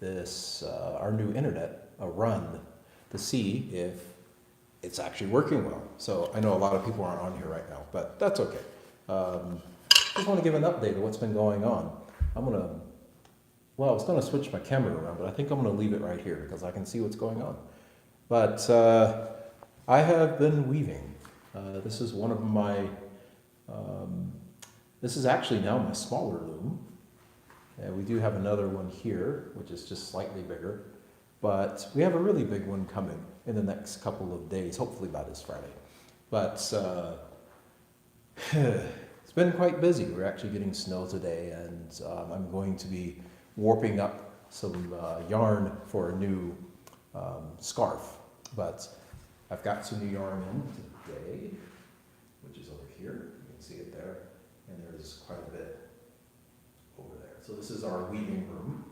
this our new internet a run to see if it's actually working well. So I know a lot of people aren't on here right now, but that's okay. Just want to give an update of what's been going on. I was going to switch my camera around, but I think I'm going to leave it right here because I can see what's going on. But I have been weaving. This is one of my, this is actually now my smaller loom. And we do have another one here, which is just slightly bigger. But we have a really big one coming in the next couple of days, hopefully by this Friday. But it's been quite busy. We're actually getting snow today, and I'm going to be warping up some yarn for a new scarf. But I've got some new yarn in today, which is over here. You can see it there, and there's quite a bit over there. So this is our weaving room.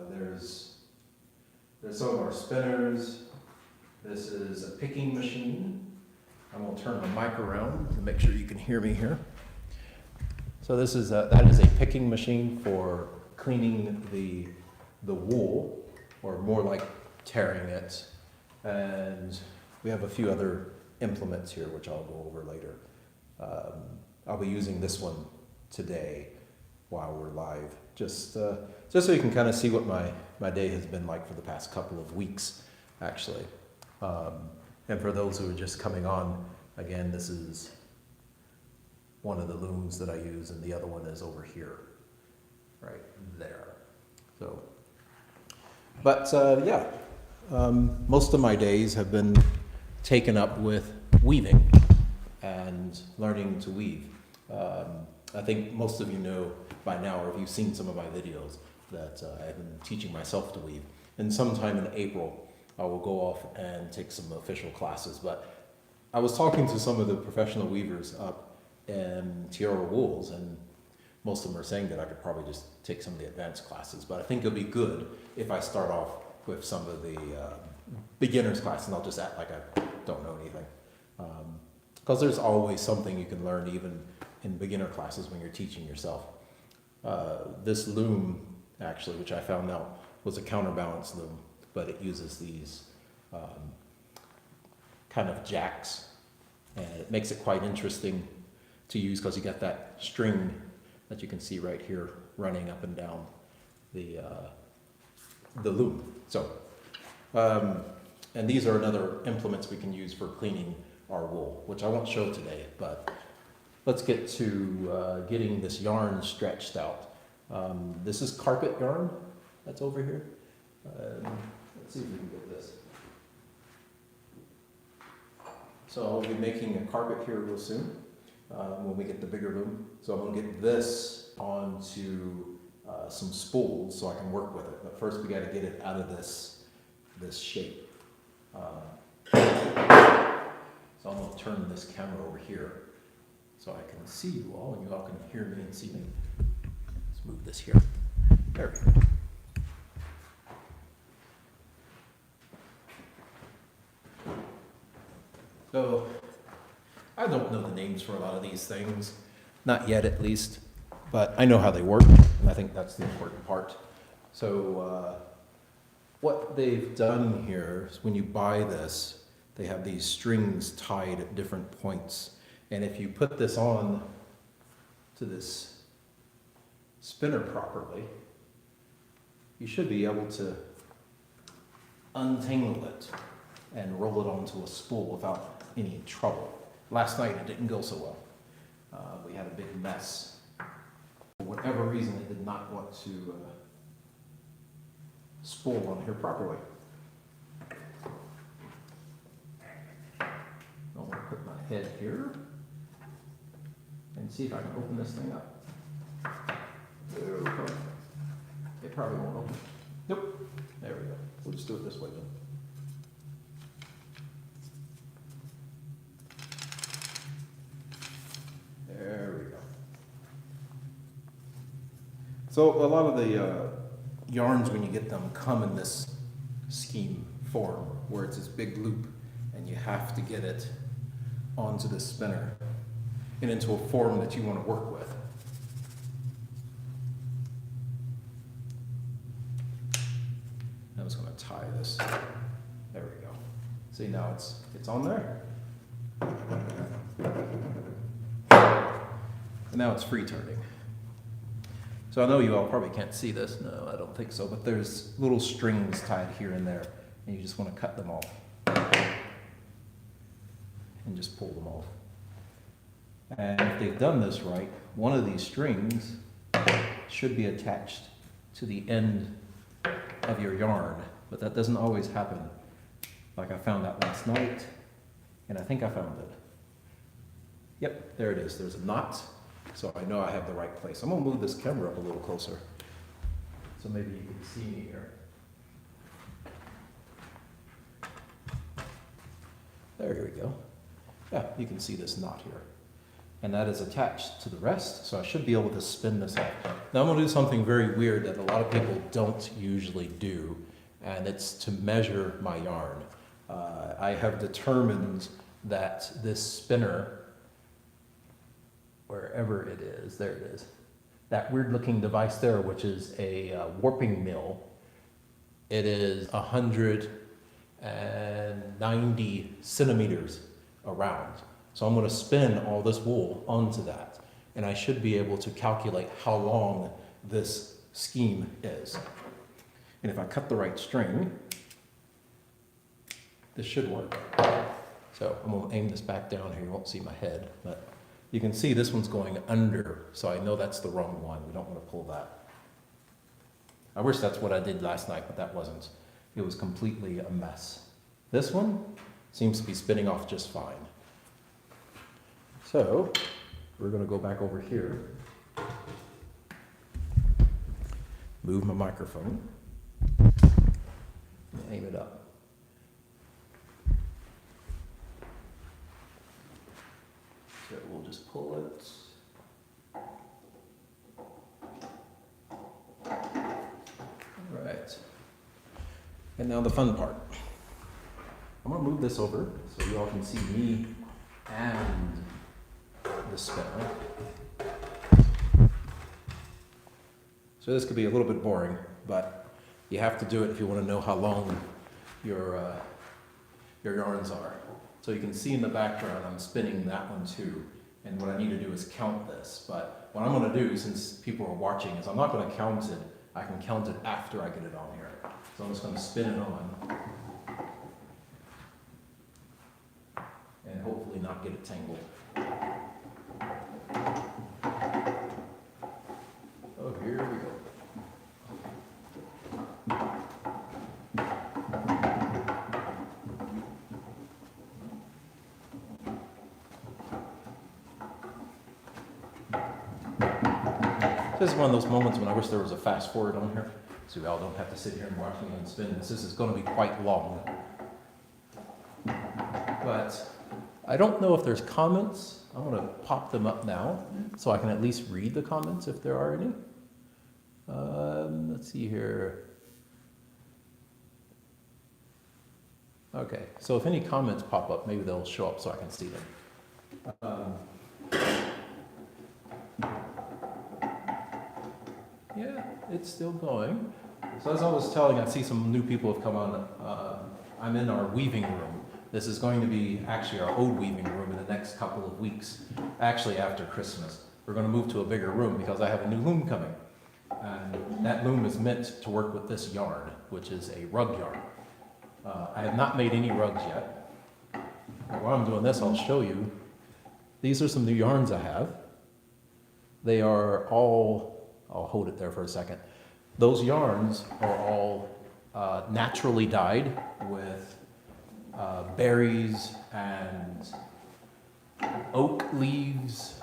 There's some of our spinners. This is a picking machine. I'm going to turn the mic around to make sure you can hear me here. So this is that is a picking machine for cleaning the wool, or more like tearing it. And we have a few other implements here, which I'll go over later. I'll be using this one today while we're live, just so you can kind of see what my day has been like for the past couple of weeks, actually. And for those who are just coming on, again, this is one of the looms that I use, and the other one is over here, right there. So, but yeah, most of my days have been taken up with weaving and learning to weave. I think most of you know by now, or if you've seen some of my videos, that I've been teaching myself to weave. And sometime in April, I will go off and take some official classes. But I was talking to some of the professional weavers up in Tiara Wools, and most of them are saying that I could probably just take some of the advanced classes. But I think it'll be good if I start off with some of the beginner's class, and I'll just act like I don't know anything. Because there's always something you can learn even in beginner classes when you're teaching yourself. This loom, actually, which I found out was a counterbalance loom, but it uses these kind of jacks, and it makes it quite interesting to use because you got that string that you can see right here running up and down the loom. So, and these are another implements we can use for cleaning our wool, which I won't show today, but let's get to getting this yarn stretched out. This is carpet yarn that's over here. Let's see if we can get this. So I'll be making a carpet here real soon when we get the bigger loom. So I'm going to get this onto some spools so I can work with it. But first we got to get it out of this shape. So I'm going to turn this camera over here so I can see you all, and you all can hear me and see me. Let's move this here. There we go. So, I don't know the names for a lot of these things, not yet at least, but I know how they work, and I think that's the important part. So, what they've done here is when you buy this, they have these strings tied at different points, and if you put this on to this spinner properly, you should be able to untangle it and roll it onto a spool without any trouble. Last night it didn't go so well. We had a big mess. For whatever reason, it did not want to spool on here properly. I'm going to put my head here and see if I can open this thing up. Okay. It probably won't open. Nope. There we go. We'll just do it this way then. There we go. So a lot of the yarns, when you get them, come in this scheme form where it's this big loop, and you have to get it onto the spinner and into a form that you want to work with. going to tie this. There we go. See, now it's on there. And now it's free turning. So I know you all probably can't see this. No, I don't think so. But there's little strings tied here and there. And you just want to cut them off. And just pull them off. And if they've done this right, one of these strings should be attached to the end of your yarn. But that doesn't always happen. Like I found that last night. And I think I found it. Yep, there it is. There's a knot. So I know I have the right place. I'm going to move this camera up a little closer. So maybe you can see me here. There we go. Yeah, you can see this knot here. And that is attached to the rest, so I should be able to spin this off. Now I'm going to do something very weird that a lot of people don't usually do, and it's to measure my yarn. I have determined that this spinner, wherever it is, there it is, that weird looking device there, which is a warping mill, it is 190 centimeters around. So I'm going to spin all this wool onto that, and I should be able to calculate how long this scheme is. And if I cut the right string, this should work. So I'm going to aim this back down here. You won't see my head, but you can see this one's going under, so I know that's the wrong one. We don't want to pull that. I wish that's what I did last night, but that wasn't. It was completely a mess. This one seems to be spinning off just fine. So we're going to go back over here, move my microphone, and aim it up. So we'll just pull it. All right. And now the fun part. I'm going to move this over so you all can see me and the spinner. So this could be a little bit boring, but you have to do it if you want to know how long your yarns are. So you can see in the background I'm spinning that one too, and what I need to do is count this. But what I'm going to do, since people are watching, is I'm not going to count it. I can count it after I get it on here. So I'm just going to spin it on and hopefully not get it tangled. Oh, here we go. This is one of those moments when I wish there was a fast forward on here, so we all don't have to sit here and watch me spin this. This is going to be quite long. But I don't know if there's comments. I'm going to pop them up now so I can at least read the comments if there are any. Let's see here. Okay, so if any comments pop up, maybe they'll show up so I can see them. Yeah, it's still going. So as I was telling, I see some new people have come on. I'm in our weaving room. This is going to be actually our old weaving room in the next couple of weeks, actually after Christmas. We're going to move to a bigger room because I have a new loom coming. And that loom is meant to work with this yarn, which is a rug yarn. I have not made any rugs yet. And while I'm doing this, I'll show you. These are some new yarns I have. They are all, I'll hold it there for a second. Those yarns are all naturally dyed with berries and oak leaves.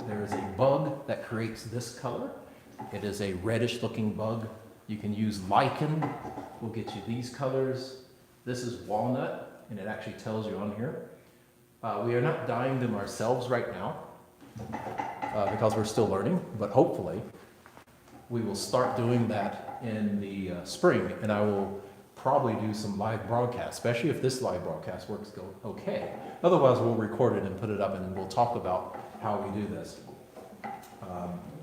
There is a bug that creates this color. It is a reddish looking bug. You can use lichen, will get you these colors. This is walnut, and it actually tells you on here. We are not dyeing them ourselves right now because we're still learning, but hopefully we will start doing that in the spring, and I will probably do some live broadcasts, especially if this live broadcast works okay. Otherwise, we'll record it and put it up, and we'll talk about how we do this.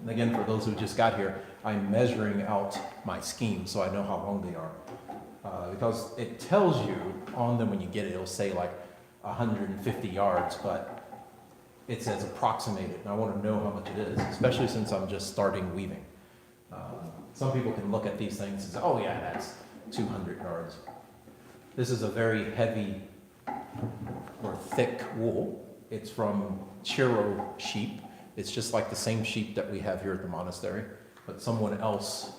And again, for those who just got here, I'm measuring out my scheme so I know how long they are. because it tells you on them when you get it, it'll say like 150 yards, but it says approximated, and I want to know how much it is, especially since I'm just starting weaving. Some people can look at these things and say, oh yeah, that's 200 yards. This is a very heavy or thick wool. It's from Chiro sheep. It's just like the same sheep that we have here at the monastery, but someone else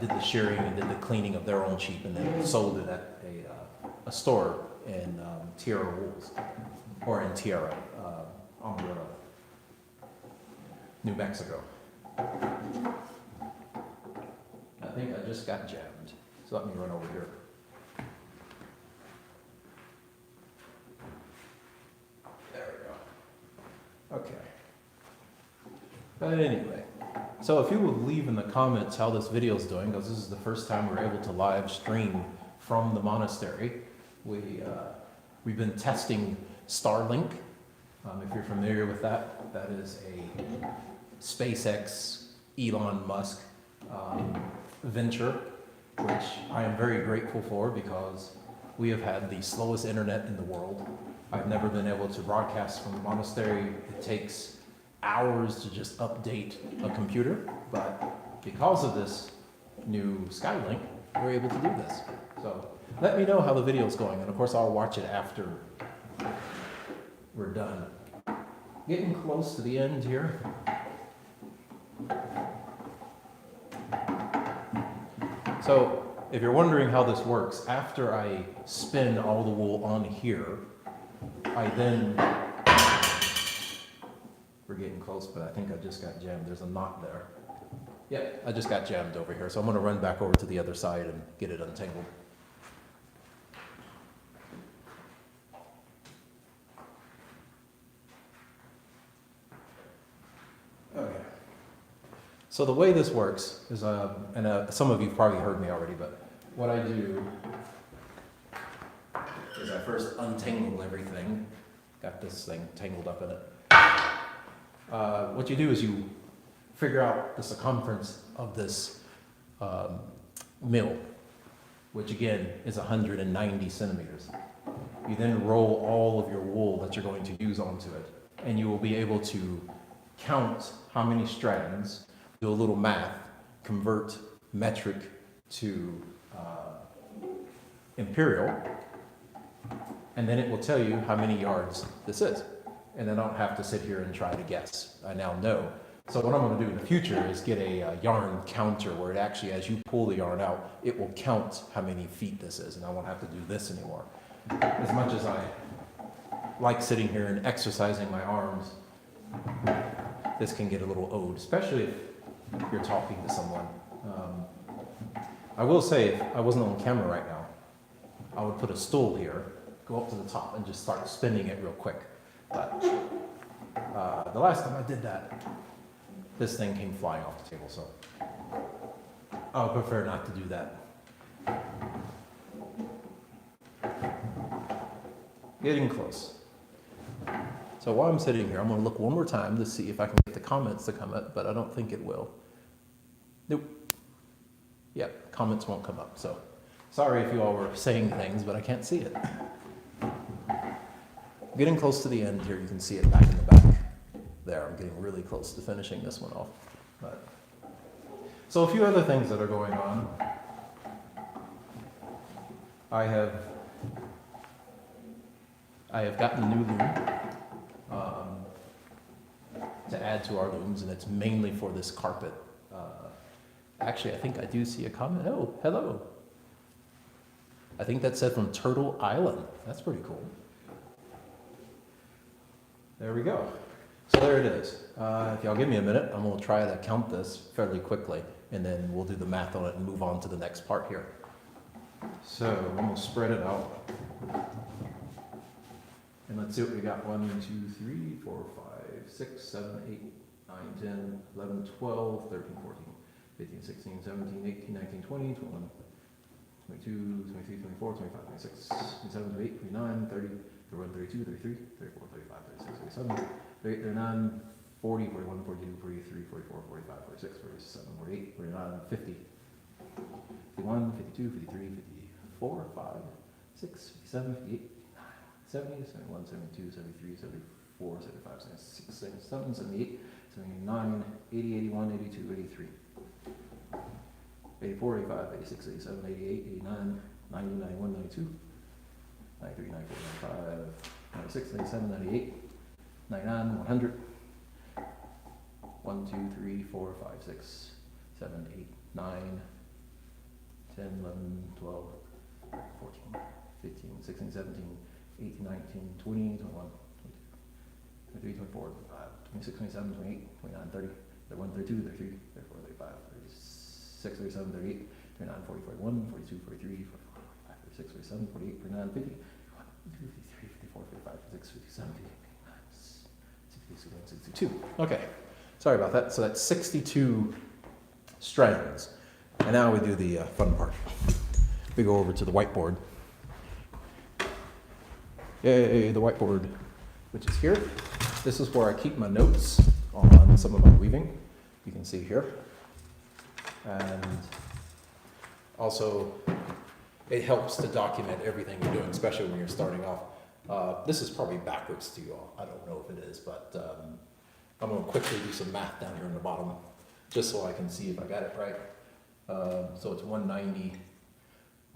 did the shearing and did the cleaning of their own sheep and then sold it at a store in Tierra Wools, or in Tierra, New Mexico. I think I just got jammed, so let me run over here. There we go. Okay. But anyway, so if you would leave in the comments how this video is doing, because this is the first time we're able to live stream from the monastery. We've been testing Starlink. If you're familiar with that, that is a SpaceX Elon Musk venture, which I am very grateful for because we have had the slowest internet in the world. I've never been able to broadcast from the monastery. It takes hours to just update a computer, but because of this new Skylink, we're able to do this. So let me know how the video is going, and of course I'll watch it after we're done. Getting close to the end here. So if you're wondering how this works, after I spin all the wool on here, I then, we're getting close, but I think I just got jammed. There's a knot there. Yep, I just got jammed over here, so I'm going to run back over to the other side and get it untangled. Okay. So the way this works is, some of you've probably heard me already, but what I do is I first untangle everything. Got this thing tangled up in it. What you do is you figure out the circumference of this mill, which again is 190 centimeters. You then roll all of your wool that you're going to use onto it, and you will be able to count how many strands, do a little math, convert metric to imperial, and then it will tell you how many yards this is. And then I don't have to sit here and try to guess. I now know. So what I'm going to do in the future is get a yarn counter where it actually, as you pull the yarn out, it will count how many feet this is, and I won't have to do this anymore. As much as I like sitting here and exercising my arms, this can get a little old, especially if you're talking to someone. I will say, if I wasn't on camera right now, I would put a stool here, go up to the top, and just start spinning it real quick. But the last time I did that, this thing came flying off the table, so I would prefer not to do that. Getting close. So while I'm sitting here, I'm going to look one more time to see if I can get the comments to come up, but I don't think it will. Nope. Yep, comments won't come up, so sorry if you all were saying things, but I can't see it. Getting close to the end here, you can see it back in the back. There, I'm getting really close to finishing this one off. But so a few other things that are going on. I have gotten a new loom to add to our looms, and it's mainly for this carpet. Actually, I think I do see a comment. Oh, hello. I think that said from Turtle Island. That's pretty cool. There we go. So there it is. If y'all give me a minute, I'm going to try to count this fairly quickly, and then we'll do the math on it and move on to the next part here. So I'm going to spread it out. And let's see what we got. 1, 2, 3, 4, 5, 6, 7, 8, 9, 10, 11, 12, 13, 14, 15, 16, 17, 18, 19, 20, 21, 22, 23, 24, 25, 26, 27, 28, 29, 30, 31, 32, 33, 34, 35, 36, 37, 38, 39, 40, 41, 42, 43, 44, 45, 46, 47, 48, 49, 50, 51, 51, 52, 53, 54, 5, 6, 57, 58, 70, 71, 72, 73, 74, 75, 76, 77, 78, 79, 80, 81, 82, 83, 84, 85, 86, 87, 88, 89, 90, 91, 92, 93, 94, 95, 96, 97, 98, 99, 100, 1, 2, 3, 4, 5, 6, 7, 8, 9, 10, 11, 12, 14, 15, 16, 17, 18, 19, 20, 21, 22, 23, 24, 25, 26, 27, 28, 29, 30, 31, 32, 33, 34, 35, 36, 37, 38, 39, 40, 41, 42, 43, 44, 45, 46, 47, 48, 49, 50, 53, 54, 55, 56, 57, 58, 62. Okay, sorry about that. So that's 62 strands. And now we do the fun part. We go over to the whiteboard. Yay, the whiteboard, which is here. This is where I keep my notes on some of my weaving. You can see here. And also, it helps to document everything you're doing, especially when you're starting off. This is probably backwards to you all. I don't know if it is, but I'm going to quickly do some math down here in the bottom, just so I can see if I got it right. So it's 190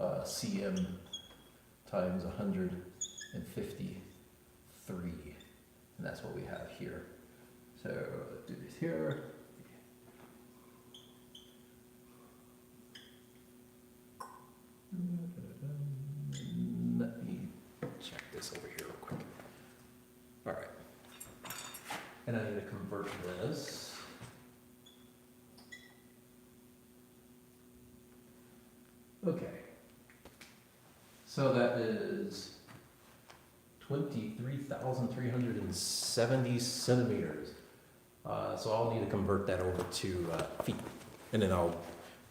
cm times 153, and that's what we have here. So let's do this here. Let me check this over here real quick. All right. And I need to convert this. Okay. So that is 23,370 centimeters. So I'll need to convert that over to feet, and then I'll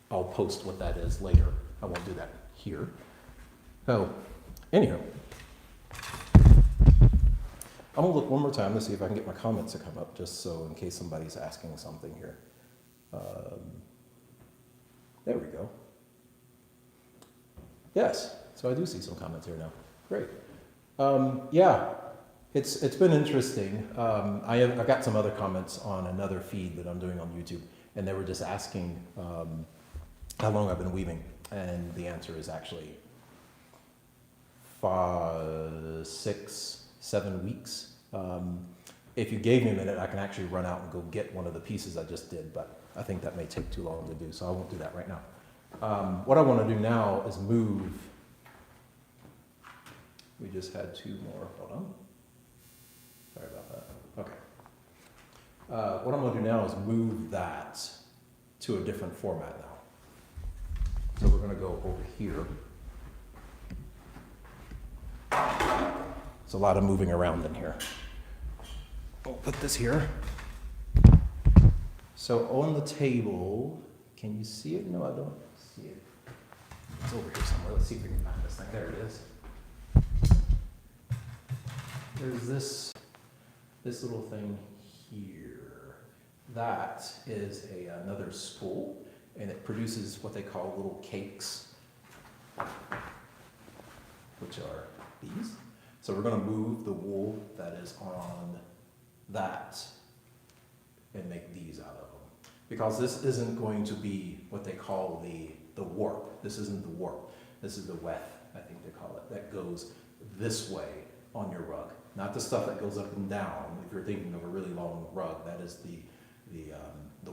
post what that is later. I won't do that here. Oh, anyhow, I'm gonna look one more time to see if I can get my comments to come up, just so in case somebody's asking something here. There we go. Yes, so I do see some comments here now. Great. Yeah, it's been interesting. I got some other comments on another feed that I'm doing on YouTube, and they were just asking how long I've been weaving, and the answer is actually 5, 6, 7 weeks. If you gave me a minute, I can actually run out and go get one of the pieces I just did, but I think that may take too long to do, so I won't do that right now. What I want to do now is move. We just had 2 more. Hold on. Sorry about that. Okay. What I'm going to do now is move that to a different format now. So we're going to go over here. There's a lot of moving around in here. We'll put this here. So on the table, can you see it? No, I don't see it. It's over here somewhere. Let's see if we can find this thing. There it is. There's this little thing here. That is another spool, and it produces what they call little cakes, which are these. So we're going to move the wool that is on that and make these out of them. Because this isn't going to be what they call the warp. This isn't the warp. This is the weft, I think they call it, that goes this way on your rug. Not the stuff that goes up and down. If you're thinking of a really long rug, that is the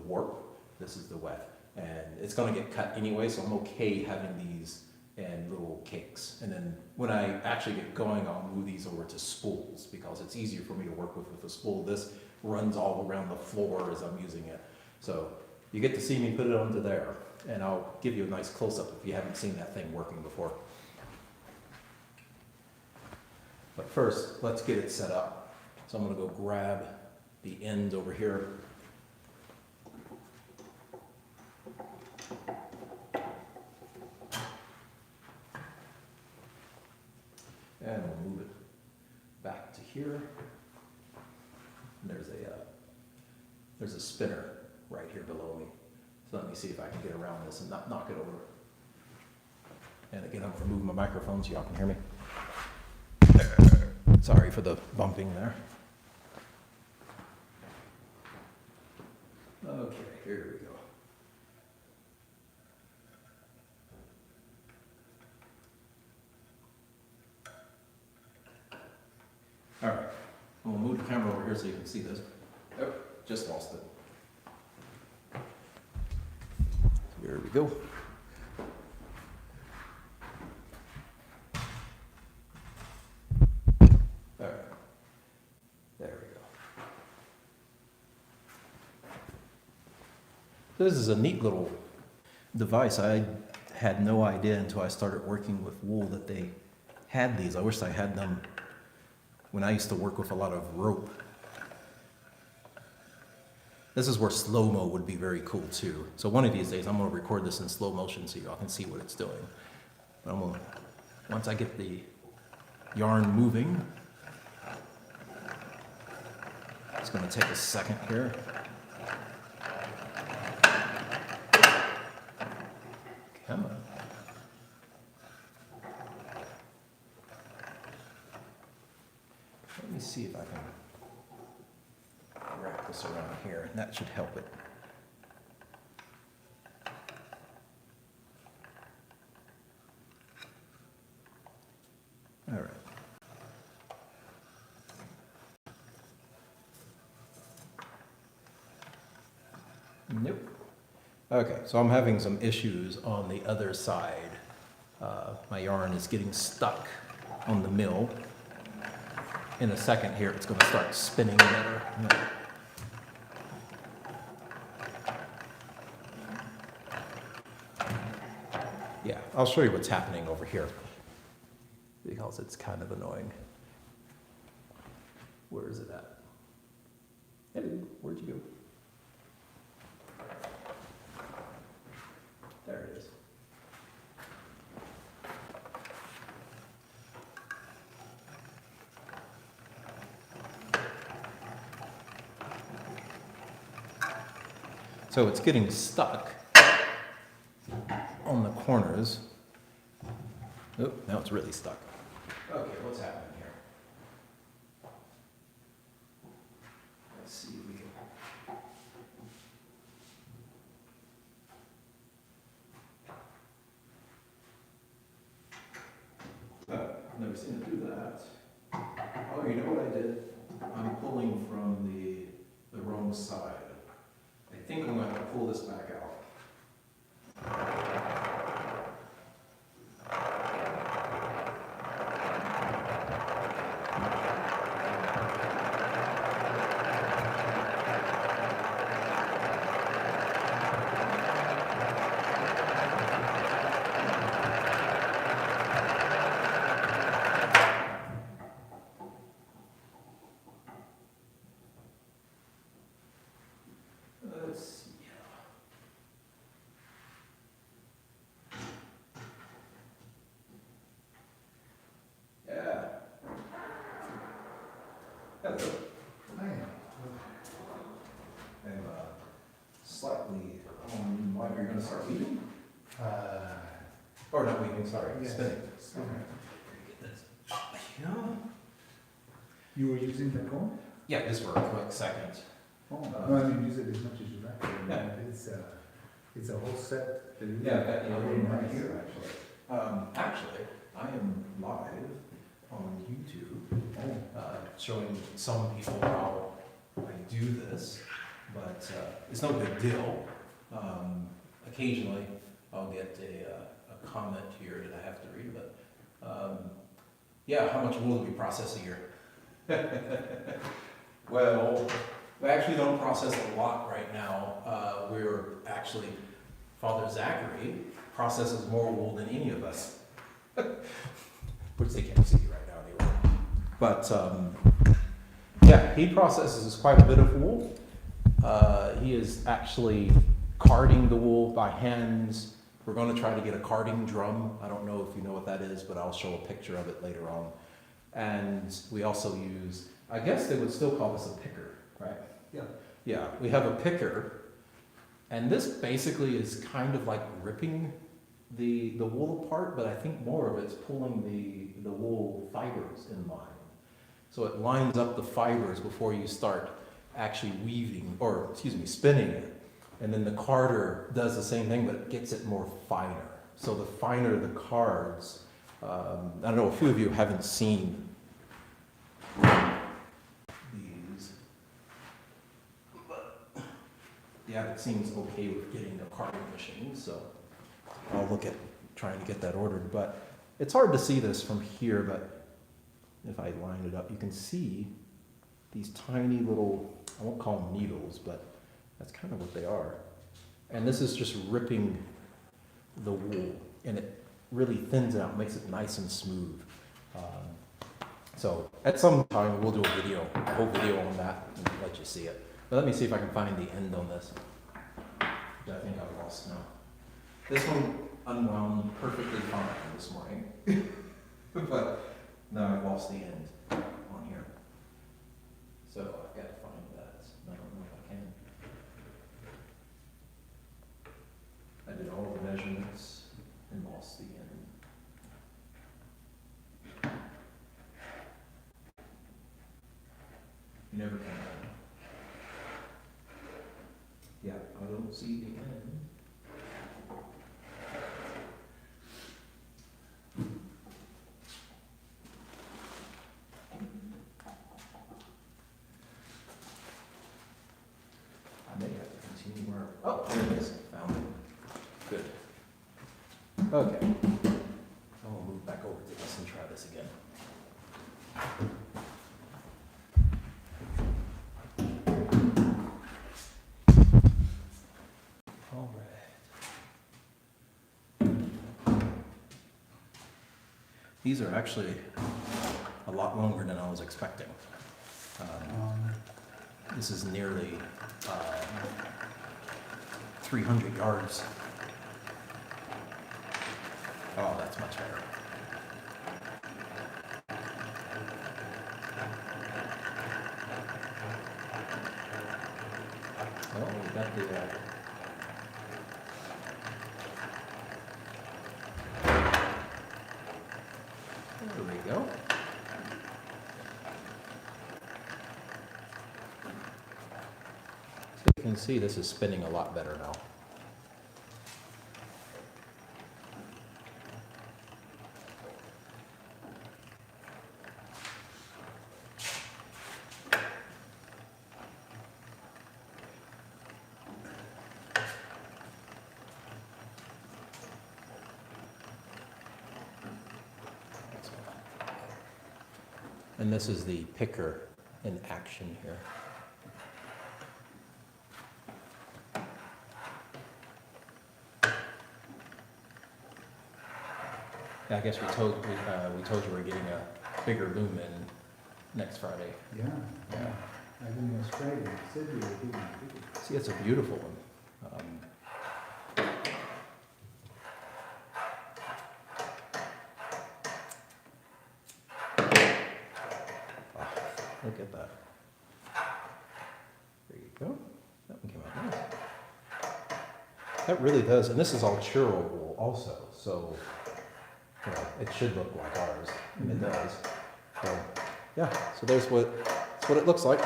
warp. This is the weft. And it's going to get cut anyway, so I'm okay having these and little cakes. And then when I actually get going, I'll move these over to spools because it's easier for me to work with a spool. This runs all around the floor as I'm using it. So you get to see me put it onto there, and I'll give you a nice close-up if you haven't seen that thing working before. But first, let's get it set up. So I'm going to go grab the ends over here. And we'll move it back to here. And there's a spinner right here below me. So let me see if I can get around this and not knock it over. And again, I'm removing my microphone so y'all can hear me. Sorry for the bumping there. Okay, here we go. All right, we'll move the camera over here so you can see this. Oh, just lost it. Here we go. All right, there we go. This is a neat little device. I had no idea until I started working with wool that they had these. I wish I had them when I used to work with a lot of rope. This is where slow-mo would be very cool too. So one of these days I'm gonna record this in slow motion so y'all can see what it's doing. But once I get the yarn moving, it's gonna take a second here. Come on. Let me see if I can wrap this around here, and that should help it. All right. Nope. Okay, so I'm having some issues on the other side. My yarn is getting stuck on the mill. In a second here, it's going to start spinning better. Yeah, I'll show you what's happening over here because it's kind of annoying. Where is it at? Hey, where'd you go? There it is. So it's getting stuck on the corners. Oh, now it's really stuck. Okay, what's happening here? Let's see if we can. I've never seen it do that. Oh, you know what I did? I'm pulling from the wrong side. I think I'm going to have to pull this back out. Let's see. Yeah. Hello. Hi. I'm slightly on why you're going to start weaving? Or not weaving, sorry, Yes. spinning. Okay. Get this. Yeah. You were using the comb? Yeah, just for a quick second. Oh, no, I mean, use it as much as you like. Yeah. It's a whole set. that you- Yeah, I've got the other one right Nice. here, actually, I am live on YouTube, showing some people how I do this, but it's no big deal. Occasionally, I'll get a comment here that I have to read, but yeah, how much wool do we process a year? Well, we actually don't process a lot right now. We're actually, Father Zachary processes more wool than any of us. Which they can't see right now anyway. But yeah, he processes quite a bit of wool. He is actually carding the wool by hands. We're going to try to get a carding drum. I don't know if you know what that is, but I'll show a picture of it later on. And we also use, I guess they would still call this a picker, right? Yeah. Yeah, we have a picker, and this basically is kind of like ripping the wool apart, but I think more of it's pulling the wool fibers in line. So it lines up the fibers before you start actually weaving, or excuse me, spinning it. And then the carder does the same thing, but it gets it more finer. So the finer the cards, I don't know, a few of you haven't seen these, but yeah, it seems okay with getting the carding machine, so I'll look at trying to get that ordered. But it's hard to see this from here, but if I line it up, you can see these tiny little, I won't call them needles, but that's kind of what they are. And this is just ripping the wool, and it really thins it out, makes it nice and smooth. So at some time we'll do a whole video on that, and let you see it. But let me see if I can find the end on this. I think I've lost now. This one unwound perfectly fine this morning, but now I've lost the end on here. So I've got to find that. I don't know if I can. I did all the measurements and lost the end. You never can. Yeah, I don't see the end. I may have to continue where. Oh, there it is. Found it. Good. Okay. I'll move back over to this and try this again. All right. These are actually a lot longer than I was expecting. This is nearly 300 yards. Oh, that's much better. Oh, we got the there we go. So you can see this is spinning a lot better now. And this is the picker in action here. Yeah, I guess we told you we're getting a bigger loom in next Friday. Yeah, yeah. I think it was Friday. You said you were doing it. See, it's a beautiful one. Look at that. There you go. That one came out nice. That really does, and this is all churro wool also, so you know, it should look like ours, and it does. So yeah, so that's what it looks like.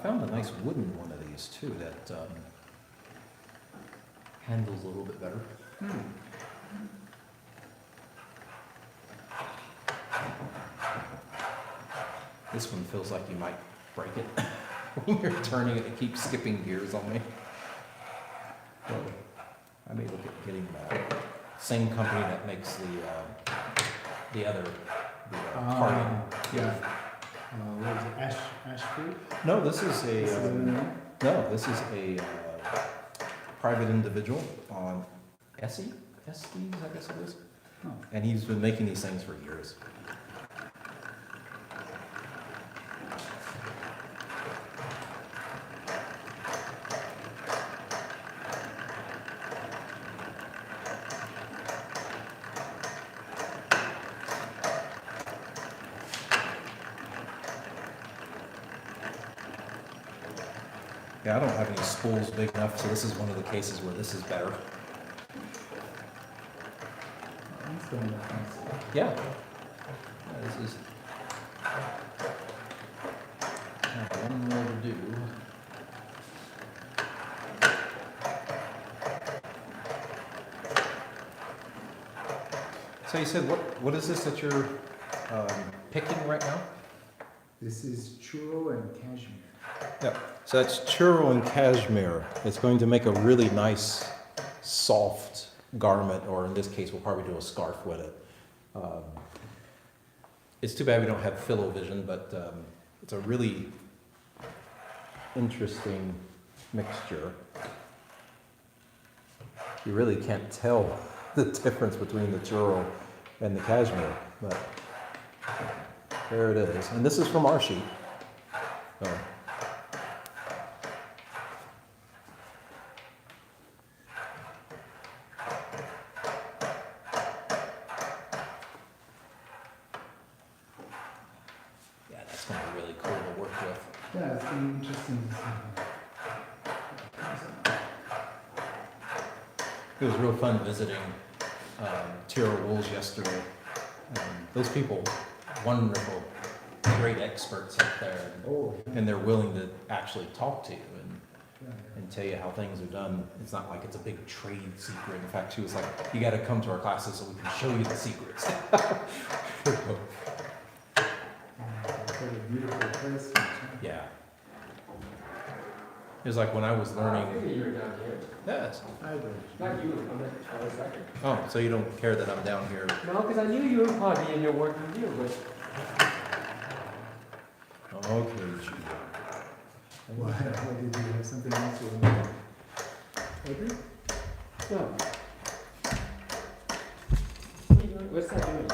found a nice wooden one of these too that handles a little bit better. This one feels like you might break it when you're turning it. It keeps skipping gears on me. So I may look at getting that. Same company that makes the other carding. Yeah. What is it, ash fruit? No, this is This is a another one? no. This is a private individual on SE, SDs, I guess it is. Oh. And he's been making these things for years. Yeah, I don't have any spools big enough, so this is one of the cases where this is better. That's going up nice. Yeah. This is one more to do. So you said, what is this that you're picking right now? This is churro and cashmere. Yeah. So that's churro and cashmere. It's going to make a really nice, soft garment, or in this case, we'll probably do a scarf with it. It's too bad we don't have Philovision, but it's a really interesting mixture. You really can't tell the difference between the churro and the cashmere, but there it is. And this is from our sheet. So. Yeah, that's going to be really cool to work with. Yeah, it's really interesting to see. It was real fun visiting Tira Wools yesterday. Those people, wonderful, great experts up there, Oh, and they're willing to actually talk to you yeah. and tell you how things are done. It's not like it's a big trade secret. In fact, she was like, "You got to come to our classes so we can show you the secrets." It's a beautiful place. Yeah. It was like when I was I learning. figured you were down here. Yes. I would. Not you, I'm like, I was second. Oh, so you don't care that I'm down here? No, because I knew you would probably be in there working with you, but Okay, gee. Why did you have something else you wanted to Audrey? no. What are you doing? What's that doing?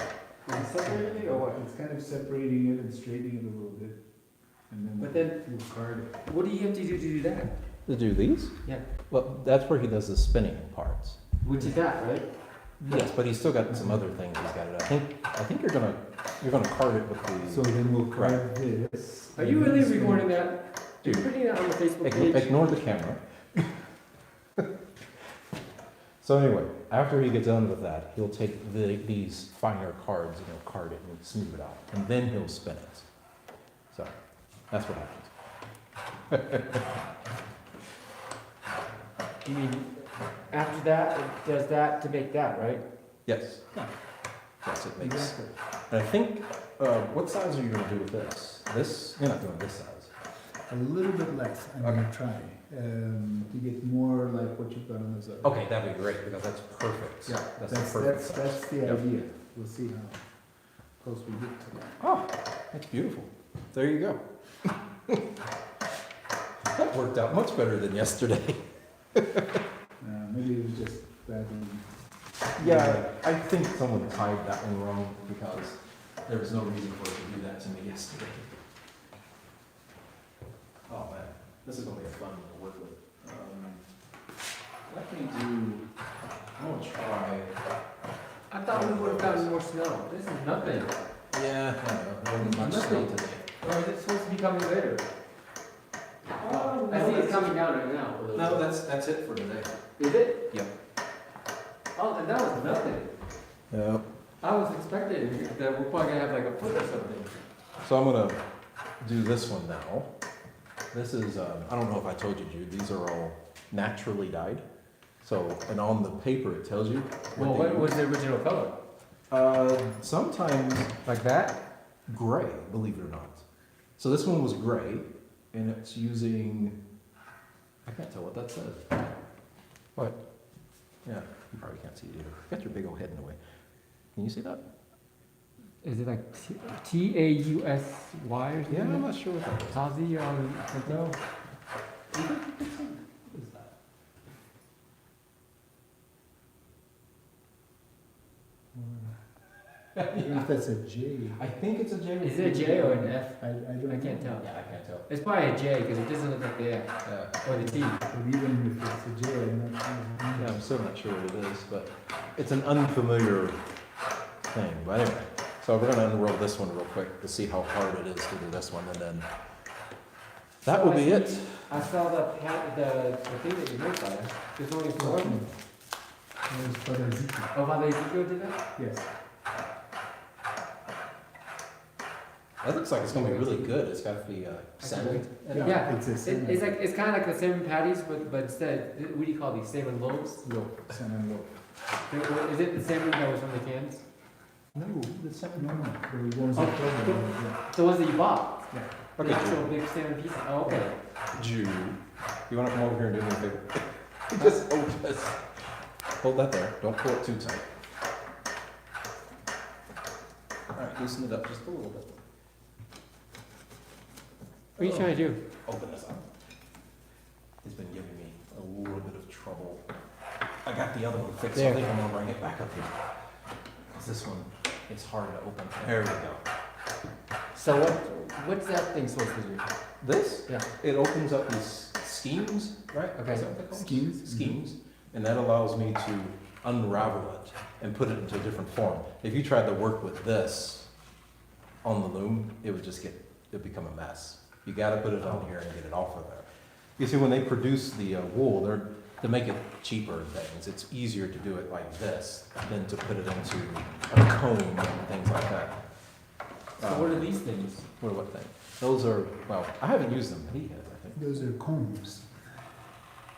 Is it separating it or what? It's kind of separating it and straightening it a little bit. And then But then- you'll card it. What do you have to do that? To do these? Yeah. Well, that's where he does the spinning parts. Which is that, right? Yes, but he's still got some other things he's got to do. I think you're gonna card it with So the. then we'll card this. Are you really and then recording that? Are you putting that on the Facebook page? Ignore the camera. So anyway, after he gets done with that, he'll take these finer cards and he'll card it and smooth it out, and then he'll spin it. So that's what happens. You mean, after that, it does that to make that, right? Yes. Yes, it makes. Exactly. And I think, what size are you gonna do with this? This, you're not doing this size. A little bit less, I'm gonna try, to get more like what you've got on those other. Okay, that'd be great, because that's perfect. Yeah, That's the perfect size. that's the Yep. idea. We'll see how close we get to that. Oh, that's beautiful. There you go. That worked out much better than yesterday. Maybe it was just badly. Yeah, I think someone tied that one wrong, because there was no reason for it to do that to me yesterday. Oh man, this is gonna be fun to work with. Let me do, I'm gonna try. I thought we would have gotten more snow. This is nothing. Yeah, I know, there wasn't much snow today. Or is it supposed to be coming later? I think it's coming down right now. No, that's it for today. Is it? Yep. Oh, then that was nothing. Yeah. I was expecting that we're probably gonna have like a foot or something. So I'm gonna do this one now. This is, I don't know if I told you, Jude, these are all naturally dyed. So, and on the paper it tells you. Well, what was the original color? Sometimes Like that? gray, believe it or not. So this one was gray, and it's using, I can't tell what that says. What? Yeah, you probably can't see it either. You got your big old head in the way. Can you see that? Is it like Tausy or something? Yeah, I'm not sure what that is. Tausy or something? No. I don't know if that's a J. I think it's a J. Is it a J or an F? I don't I can't know. tell. Yeah, I can't tell. It's probably a J because it doesn't look like the F Yeah. or the T. But even if it's a J, I'm not sure. Yeah, I'm still not sure what it is, but it's an unfamiliar thing. But anyway, so we're gonna unroll this one real quick to see how hard it is to do this one, and then that So will I be see- it. I saw the thing that you made by it. There's only four. There's Father Ezekiel. Oh, Father Ezekiel did that? Yes. That looks like it's gonna be really good. It's got the salmon. Yeah. It's a salmon. It's like, it's kind of like the salmon patties, but instead, what do you call these, salmon loaves? Loaf, salmon loaf. Is it the salmon that was from the cans? No, the salmon. No, no, the ones that yeah. The ones that you bought? Yeah. The Okay, actual big salmon pieces? Oh, okay. Jude, you wanna come over here and do me a favor? Just hold this. Hold that there. Don't pull it too tight. All right, loosen it up just a little bit. What are you trying to do? Open this up. It's been giving me a little bit of trouble. I got the other one fixed, so I think I'm gonna bring it back up here. 'Cause this one, it's hard to open. There we go. So what's that thing supposed to do? This, Yeah. it opens up these schemes, right? Okay. Is that what they're called? Schemes? Schemes, and that allows me to unravel it and put it into a different form. If you tried to work with this on the loom, it would just it'd become a mess. You gotta put it on here and get it off of there. You see, when they produce the wool, to make it cheaper and things, it's easier to do it like this than to put it into a comb and things like that. So what are these things? What thing? Those are, well, I haven't used them, he has, I think. Those are combs.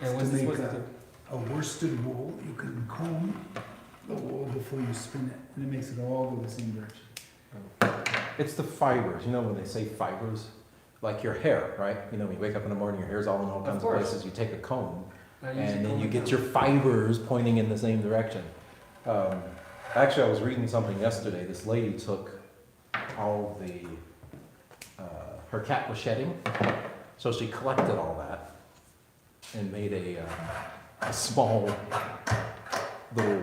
And what's To this make supposed to do? a worsted wool, you can comb the wool before you spin it, and it makes it all go the same direction. It's the fibers, you know when they say fibers? Like your hair, right? You know, when you wake up in the morning, your hair's all in all kinds of course. places, you take a comb, I use and it then all you the get time. your fibers pointing in the same direction. Actually, I was reading something yesterday, this lady took all the, her cat was shedding, so she collected all that and made a small little,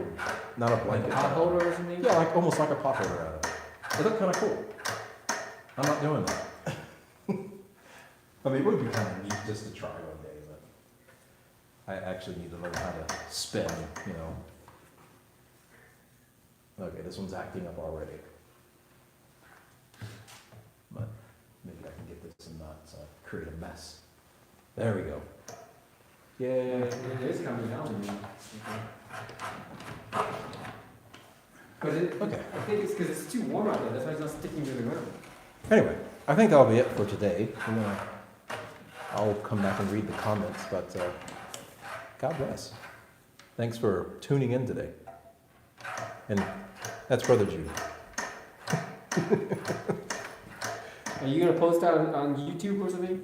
not a Like a blanket. pot holder or something? Yeah, like, almost like a pot holder out of it. It looked kinda cool. I'm not doing that. I mean, it would be kinda neat just to try one day, but I actually need to learn how to spin, you know. Okay, this one's acting up already. But maybe I can get this and not create a mess. There we go. Yay. It is coming down. But Okay. I think it's because it's too warm out there, that's why it's not sticking to the ground. Anyway, I think that'll be it for today. I'll come back and read the comments, but God bless. Thanks for tuning in today. And that's Brother Jude. Are you gonna post that on YouTube or something?